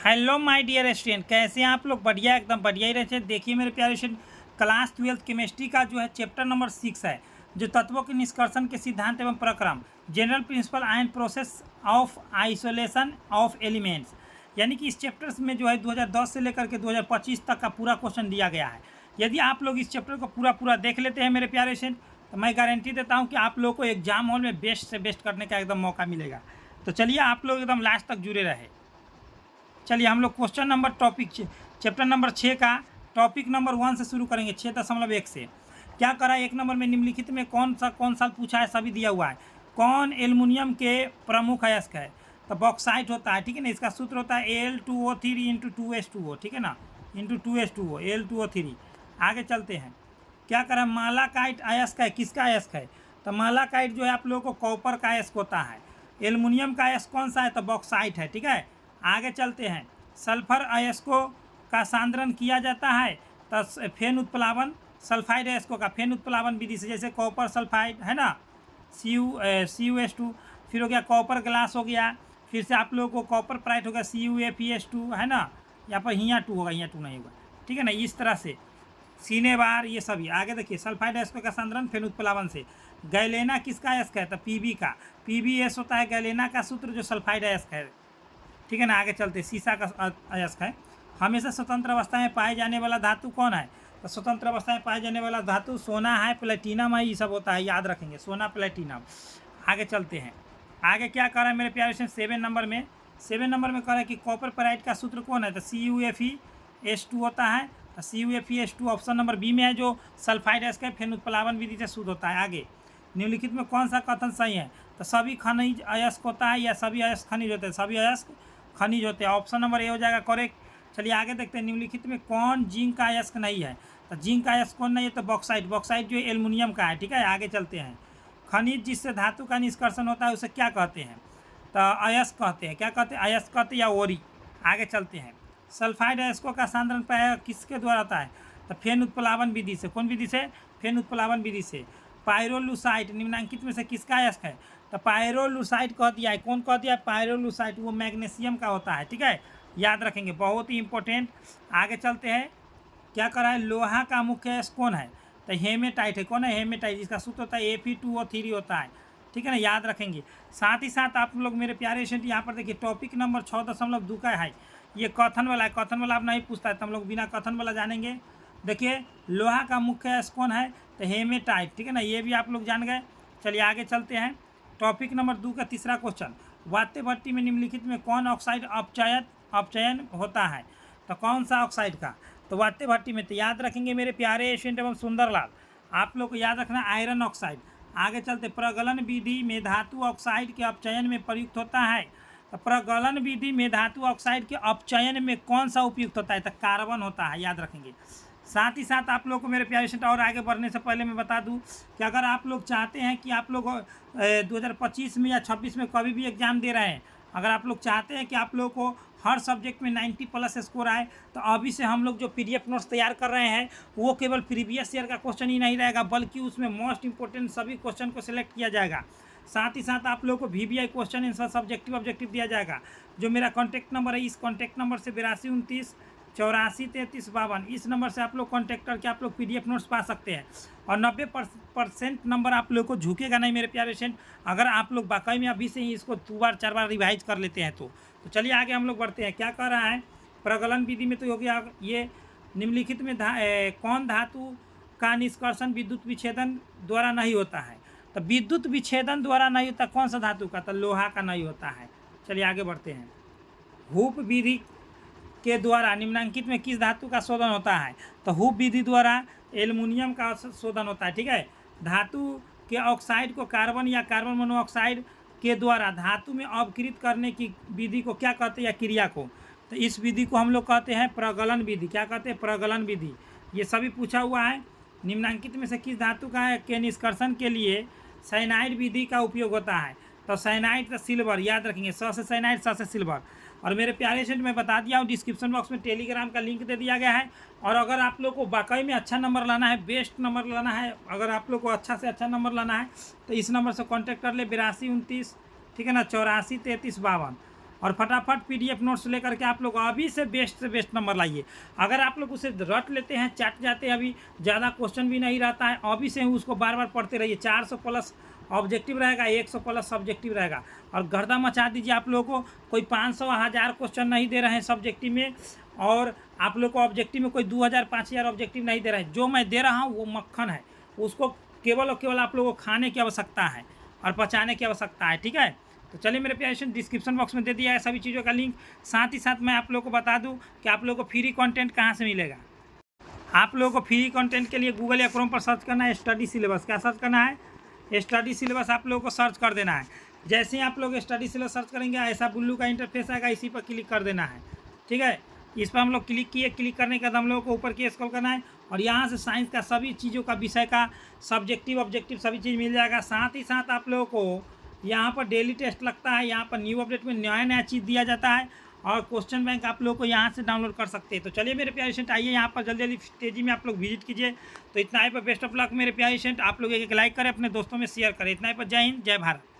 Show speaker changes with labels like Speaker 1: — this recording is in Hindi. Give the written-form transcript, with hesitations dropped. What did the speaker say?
Speaker 1: हेलो माय डियर स्टूडेंट, कैसे हैं आप लोग? बढ़िया, एकदम बढ़िया ही रहते हैं। देखिए मेरे प्यारे स्टूडेंट, क्लास 12 केमिस्ट्री का जो है चैप्टर नंबर 6 है, जो तत्वों के निष्कर्षण के सिद्धांत एवं प्रक्रम, general principle and process of isolation of elements. यानी कि इस चैप्टर में जो है 2010 से लेकर के 2025 तक का पूरा क्वेश्चन दिया गया है। यदि आप लोग इस चैप्टर को पूरा देख लेते हैं मेरे प्यारे स्टूडेंट, तो मैं गारंटी देता हूँ कि आप लोग को एग्जाम हॉल में बेस्ट से बेस्ट करने का एकदम मौका मिलेगा। तो चलिए आप लोग एकदम लास्ट तक जुड़े रहे। चलिए हम लोग क्वेश्चन नंबर चैप्टर नंबर 6 का टॉपिक नंबर 1 से शुरू करेंगे, 6.1 से। क्या करा, एक नंबर में निम्नलिखित में कौन साल पूछा है, सभी दिया हुआ है। कौन एल्युमिनियम के प्रमुख अयस्क है? तो बॉक्साइट होता है, ठीक है ना। इसका सूत्र होता है Al2O3 इंटू 2H2O, ठीक है ना, इंटू 2H2O, Al2O3। आगे चलते हैं। क्या करा, मालाकाइट अयस्क है, किसका अयस्क है? तो मालाकाइट जो है आप लोगों को कॉपर का अयस्क होता है। एल्युमिनियम का अयस्क कौन सा है? तो बॉक्साइट है, ठीक है। आगे चलते हैं। सल्फर अयस्कों का सांद्रण किया जाता है तो फेन उत्प्लावन, सल्फाइड अयस्कों का फेन उत्प्लावन विधि से, जैसे कॉपर सल्फाइड है ना, CuS2। फिर हो गया कॉपर ग्लास हो गया, फिर से आप लोगों को कॉपर प्राइट हो गया CuFeS2 है ना। यहाँ पर हियाँ 2 होगा, यहाँ 2 नहीं होगा, ठीक है ना। इस तरह से सीने बार ये सभी। आगे देखिए, सल्फाइड अयस्कों का सांद्रण फेन उत्प्लावन से। गैलेना किसका अयस्क है? तो Pb का, PbS होता है गैलेना का सूत्र, जो सल्फाइड अयस्क है, ठीक है ना। आगे चलते, सीसा का अयस्क है। हमेशा स्वतंत्र अवस्था में पाए जाने वाला धातु कौन है? तो स्वतंत्र अवस्था में पाए जाने वाला धातु सोना है, प्लेटिनम है, ये सब होता है, याद रखेंगे, सोना प्लेटिनम। आगे चलते हैं। आगे क्या कर रहा है मेरे प्यारे से, 7 नंबर में कह रहा है कि कॉपर पेराइट का सूत्र कौन है? तो CuFeS2 होता है। तो CuFeS2 ऑप्शन नंबर बी में है, जो सल्फाइड अयस्क है, फेन उत्प्लावन विधि से शुद्ध होता है। आगे, निम्नलिखित में कौन सा कथन सही है? तो सभी खनिज अयस्क होता है, या सभी अयस्क खनिज होते हैं? सभी अयस्क खनिज होते हैं, ऑप्शन नंबर ए हो जाएगा करेक्ट। चलिए आगे देखते हैं। निम्नलिखित में कौन जिंक का अयस्क नहीं है? तो जिंक का अयस्क कौन नहीं है? तो बॉक्साइट जो एल्युमिनियम का है, ठीक है। आगे चलते हैं। खनिज जिससे धातु का निष्कर्षण होता है उसे क्या कहते हैं? तो अयस्क कहते हैं। क्या कहते हैं? अयस्क कहते हैं या ओरी। आगे चलते हैं। सल्फाइड अयस्कों का सांद्रण किसके द्वारा होता है? तो फेन उत्प्लावन विधि से। कौन विधि से? फेन उत्प्लावन विधि से। पायरोलुसाइट निम्नांकित में से किसका अयस्क है? तो पायरोलुसाइट कह दिया है। कौन कह दिया है? पायरोलुसाइट, वो मैग्नीशियम का होता है, ठीक है, याद रखेंगे, बहुत ही इंपॉर्टेंट। आगे चलते हैं। क्या करा है, लोहा का मुख्य अयस्क कौन है? तो हेमेटाइट है। कौन है? हेमेटाइट। इसका सूत्र होता है Fe2O3 होता है, ठीक है ना, याद रखेंगे। साथ ही साथ आप लोग मेरे प्यारे स्टूडेंट यहाँ पर देखिए, टॉपिक नंबर 6.2 का है, ये कथन वाला है। कथन वाला आप नहीं पूछता है, तो हम लोग बिना कथन वाला जानेंगे। देखिए, लोहा का मुख्य अयस्क कौन है? तो हेमेटाइट, ठीक है ना, ये भी आप लोग जान गए। चलिए आगे चलते हैं। टॉपिक नंबर 2 का तीसरा क्वेश्चन। वात्य भट्टी में निम्नलिखित में कौन ऑक्साइड अपचयन होता है? तो कौन सा ऑक्साइड का? तो वात्य भट्टी में, तो याद रखेंगे मेरे प्यारे स्टूडेंट एवं सुंदरलाल, आप लोग को याद रखना आयरन ऑक्साइड। आगे चलते, प्रगलन विधि में धातु ऑक्साइड के अपचयन में प्रयुक्त होता है। तो प्रगलन विधि में धातु ऑक्साइड के अपचयन में कौन सा उपयुक्त होता है? तो कार्बन होता है, याद रखेंगे। साथ ही साथ आप लोग को मेरे प्यारे स्टूडेंट, और आगे बढ़ने से पहले मैं बता दूं कि अगर आप लोग चाहते हैं कि आप लोग 2025 में या 26 में कभी भी एग्ज़ाम दे रहे हैं, अगर आप लोग चाहते हैं कि आप लोग को हर सब्जेक्ट में 90+ स्कोर आए, तो अभी से हम लोग जो PDF नोट्स तैयार कर रहे हैं, वो केवल प्रीवियस ईयर का क्वेश्चन ही नहीं रहेगा, बल्कि उसमें मोस्ट इंपॉर्टेंट सभी क्वेश्चन को सिलेक्ट किया जाएगा। साथ ही साथ आप लोग को VBI question answer subjective objective दिया जाएगा। जो मेरा कॉन्टैक्ट नंबर है, इस कॉन्टैक्ट नंबर से 8229 84 33 52, इस नंबर से आप लोग कॉन्टैक्ट करके आप लोग PDF नोट्स पा सकते हैं। और 90% नंबर आप लोग को झुकेगा नहीं मेरे प्यारे स्टूडेंट, अगर आप लोग वाकई में अभी से ही इसको 2 बार 4 बार रिवाइज कर लेते हैं तो चलिए आगे हम लोग बढ़ते हैं। क्या कह रहा है, प्रगलन विधि में तो हो गया ये। निम्नलिखित में कौन धातु का निष्कर्षण विद्युत विच्छेदन द्वारा नहीं होता है? तो विद्युत विच्छेदन द्वारा नहीं होता, कौन सा धातु का? तो लोहा का नहीं होता है। चलिए आगे बढ़ते हैं। हूप विधि के द्वारा निम्नांकित में किस धातु का शोधन होता है? तो हूप विधि द्वारा एल्युमिनियम का शोधन होता है, ठीक है। धातु के ऑक्साइड को कार्बन या कार्बन मोनोऑक्साइड के द्वारा धातु में अवकृत करने की विधि को क्या कहते हैं, या क्रिया को? तो इस विधि को हम लोग कहते हैं प्रगलन विधि। क्या कहते हैं? प्रगलन विधि। ये सभी पूछा हुआ है। निम्नांकित में से किस धातु का के निष्कर्षण के लिए साइनाइड विधि का उपयोग होता है? तो साइनाइड का सिल्वर, याद रखेंगे, स से साइनाइड, स से सिल्वर। और मेरे प्यारे स्टूडेंट, मैं बता दिया हूँ, डिस्क्रिप्शन बॉक्स में टेलीग्राम का लिंक दे दिया गया है। और अगर आप लोग को वाकई में अच्छा नंबर लाना है, बेस्ट नंबर लाना है, अगर आप लोग को अच्छा से अच्छा नंबर लाना है, तो इस नंबर से कॉन्टैक्ट कर ले, 8229, ठीक है ना, 84 33 52। और फटाफट पीडीएफ नोट्स लेकर के आप लोग अभी से बेस्ट नंबर लाइए। अगर आप लोग उसे रट लेते हैं, चट जाते हैं, अभी ज़्यादा क्वेश्चन भी नहीं रहता है, अभी से उसको बार बार पढ़ते रहिए। 400 प्लस ऑब्जेक्टिव रहेगा, 100 प्लस सब्जेक्टिव रहेगा, और गर्दा मचा दीजिए। आप लोगों को कोई 500 1000 क्वेश्चन नहीं दे रहे हैं सब्जेक्टिव में, और आप लोग को ऑब्जेक्टिव में कोई 2000 5000 ऑब्जेक्टिव नहीं दे रहे हैं। जो मैं दे रहा हूँ वो मक्खन है, उसको केवल और केवल आप लोगों को खाने की आवश्यकता है और पचाने की आवश्यकता है, ठीक है। तो चलिए मेरे प्यारे डिस्क्रिप्शन बॉक्स में दे दिया है सभी चीज़ों का लिंक। साथ ही साथ मैं आप लोगों को बता दूं कि आप लोगों को फ्री कंटेंट कहां से मिलेगा। आप लोगों को फ्री कंटेंट के लिए गूगल या क्रोम पर सर्च करना है स्टडी सिलेबस। क्या सर्च करना है? स्टडी सिलेबस आप लोगों को सर्च कर देना है। जैसे ही आप लोग स्टडी सिलेबस सर्च करेंगे ऐसा ब्लू का इंटरफेस आएगा, इसी पर क्लिक कर देना है, ठीक है। इस पर हम लोग क्लिक किए, क्लिक करने के बाद हम लोगों को ऊपर की स्क्रॉल करना है और यहाँ से साइंस का सभी चीज़ों का विषय का सब्जेक्टिव ऑब्जेक्टिव सभी चीज़ मिल जाएगा। साथ ही साथ आप लोगों को यहाँ पर डेली टेस्ट लगता है, यहाँ पर न्यू अपडेट में नया चीज़ दिया जाता है, और क्वेश्चन बैंक आप लोग को यहाँ से डाउनलोड कर सकते हैं। तो चलिए मेरे प्यारे स्टूडेंट, आइए यहाँ पर जल्दी तेजी में आप लोग विजिट कीजिए। तो इतना ही पर बेस्ट ऑफ लक मेरे प्यारे स्टूडेंट। आप लोग एक लाइक करें, अपने दोस्तों में शेयर करें। इतना ही पर जय हिंद, जय भारत।